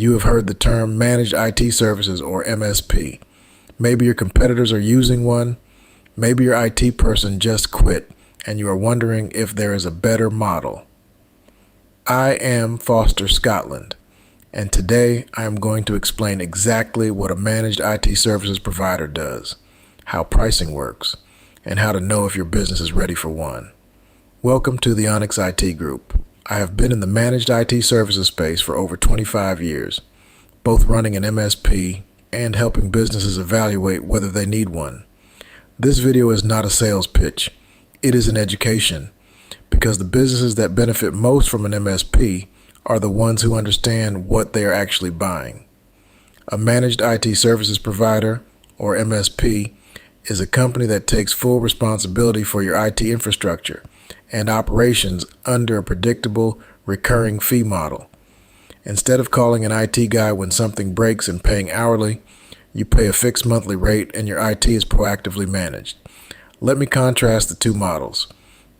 You have heard the term Managed IT Services, or MSP. Maybe your competitors are using one. Maybe your IT person just quit and you are wondering if there is a better model. I am Foster Scotland, and today I am going to explain exactly what a managed IT services provider does, how pricing works, and how to know if your business is ready for one. Welcome to the Onyx IT Group. I have been in the managed IT services space for over 25 years, both running an MSP and helping businesses evaluate whether they need one. This video is not a sales pitch. It is an education, because the businesses that benefit most from an MSP are the ones who understand what they are actually buying. A managed IT services provider, or MSP, is a company that takes full responsibility for your IT infrastructure and operations under a predictable, recurring fee model. Instead of calling an IT guy when something breaks and paying hourly, you pay a fixed monthly rate and your IT is proactively managed. Let me contrast the two models.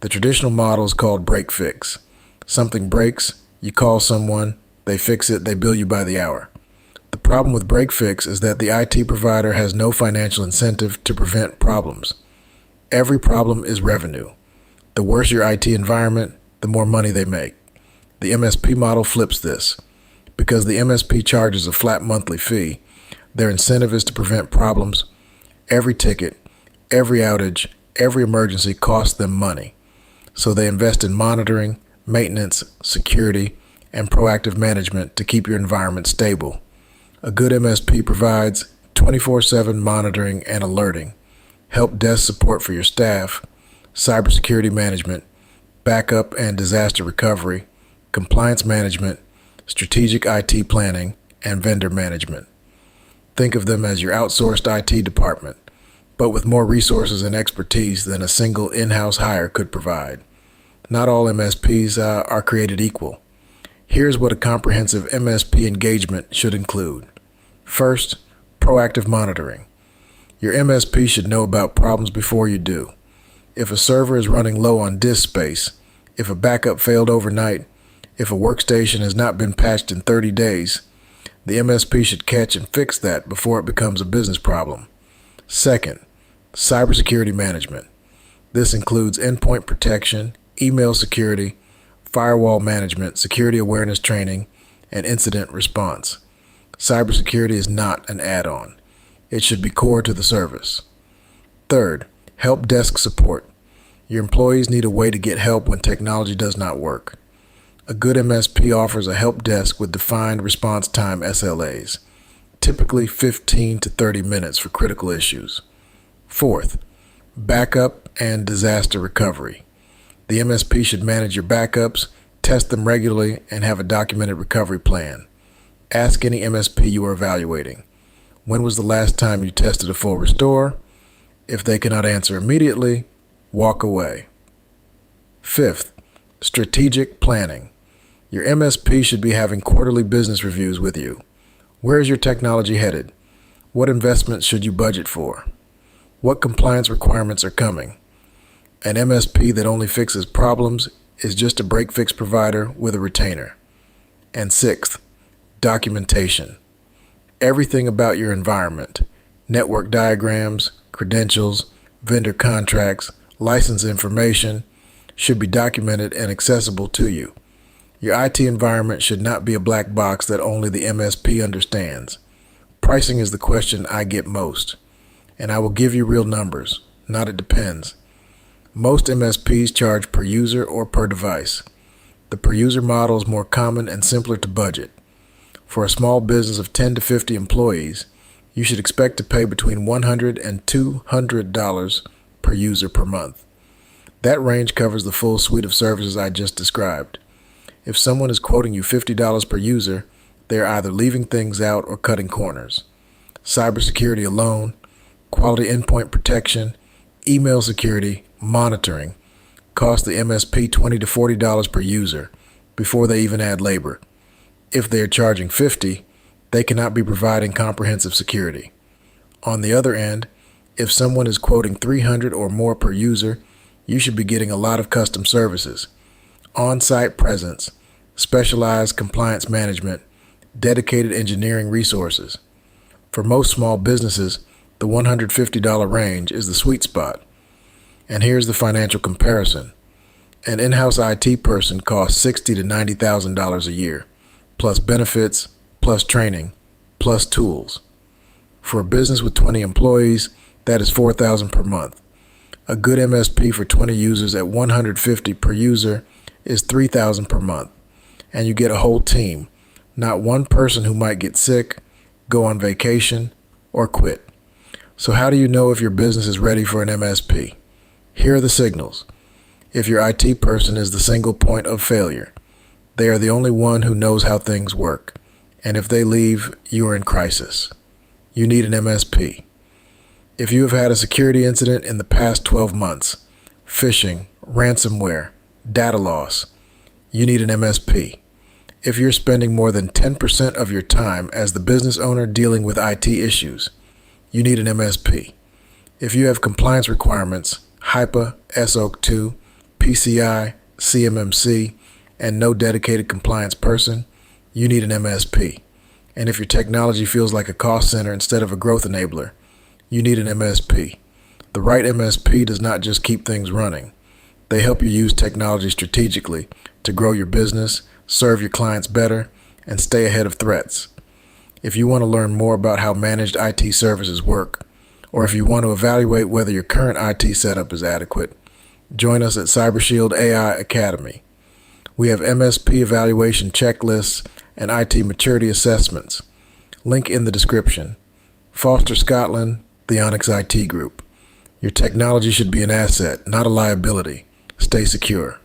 The traditional model is called break-fix. Something breaks, you call someone, they fix it, they bill you by the hour. The problem with break-fix is that the IT provider has no financial incentive to prevent problems. Every problem is revenue. The worse your IT environment, the more money they make. The MSP model flips this. Because the MSP charges a flat monthly fee, their incentive is to prevent problems. Every ticket, every outage, every emergency costs them money. So they invest in monitoring, maintenance, security, and proactive management to keep your environment stable. A good MSP provides 24/7 monitoring and alerting, help desk support for your staff, cybersecurity management, backup and disaster recovery, compliance management, strategic IT planning, and vendor management. Think of them as your outsourced IT department, but with more resources and expertise than a single in-house hire could provide. Not all MSPs are created equal. Here's what a comprehensive MSP engagement should include. First, proactive monitoring. Your MSP should know about problems before you do. If a server is running low on disk space, if a backup failed overnight, if a workstation has not been patched in 30 days, the MSP should catch and fix that before it becomes a business problem. Second, cybersecurity management. This includes endpoint protection, email security, firewall management, security awareness training, and incident response. Cybersecurity is not an add-on. It should be core to the service. Third, help desk support. Your employees need a way to get help when technology does not work. A good MSP offers a help desk with defined response time SLAs, typically 15 to 30 minutes for critical issues. Fourth, backup and disaster recovery. The MSP should manage your backups, test them regularly, and have a documented recovery plan. Ask any MSP you are evaluating, when was the last time you tested a full restore? If they cannot answer immediately, walk away. Fifth, strategic planning. Your MSP should be having quarterly business reviews with you. Where is your technology headed? What investments should you budget for? What compliance requirements are coming? An MSP that only fixes problems is just a break-fix provider with a retainer. And sixth, documentation. Everything about your environment, network diagrams, credentials, vendor contracts, license information, should be documented and accessible to you. Your IT environment should not be a black box that only the MSP understands. Pricing is the question I get most, and I will give you real numbers, not it depends. Most MSPs charge per user or per device. The per user model is more common and simpler to budget. For a small business of 10 to 50 employees, you should expect to pay between $100 and $200 per user per month. That range covers the full suite of services I just described. If someone is quoting you $50 per user, they are either leaving things out or cutting corners. Cybersecurity alone, quality endpoint protection, email security, monitoring cost the MSP $20 to $40 per user before they even add labor. If they are charging $50, they cannot be providing comprehensive security. On the other end, if someone is quoting $300 or more per user, you should be getting a lot of custom services, on-site presence, specialized compliance management, dedicated engineering resources. For most small businesses, the $150 range is the sweet spot. And here's the financial comparison. An in-house IT person costs $60,000 to $90,000 a year, plus benefits, plus training, plus tools. For a business with 20 employees, that is $4,000 per month. A good MSP for 20 users at $150 per user is $3,000 per month. And you get a whole team, not one person who might get sick, go on vacation, or quit. So how do you know if your business is ready for an MSP? Here are the signals. If your IT person is the single point of failure, they are the only one who knows how things work. And if they leave, you are in crisis. You need an MSP. If you have had a security incident in the past 12 months, phishing, ransomware, data loss, you need an MSP. If you're spending more than 10% of your time as the business owner dealing with IT issues, you need an MSP. If you have compliance requirements, HIPAA, SOC 2, PCI, CMMC, and no dedicated compliance person, you need an MSP. And if your technology feels like a cost center instead of a growth enabler, you need an MSP. The right MSP does not just keep things running. They help you use technology strategically to grow your business, serve your clients better, and stay ahead of threats. If you want to learn more about how managed IT services work, or if you want to evaluate whether your current IT setup is adequate, join us at CyberShield AI Academy. We have MSP evaluation checklists and IT maturity assessments. Link in the description. Foster Scotland, the Onyx IT Group. Your technology should be an asset, not a liability. Stay secure.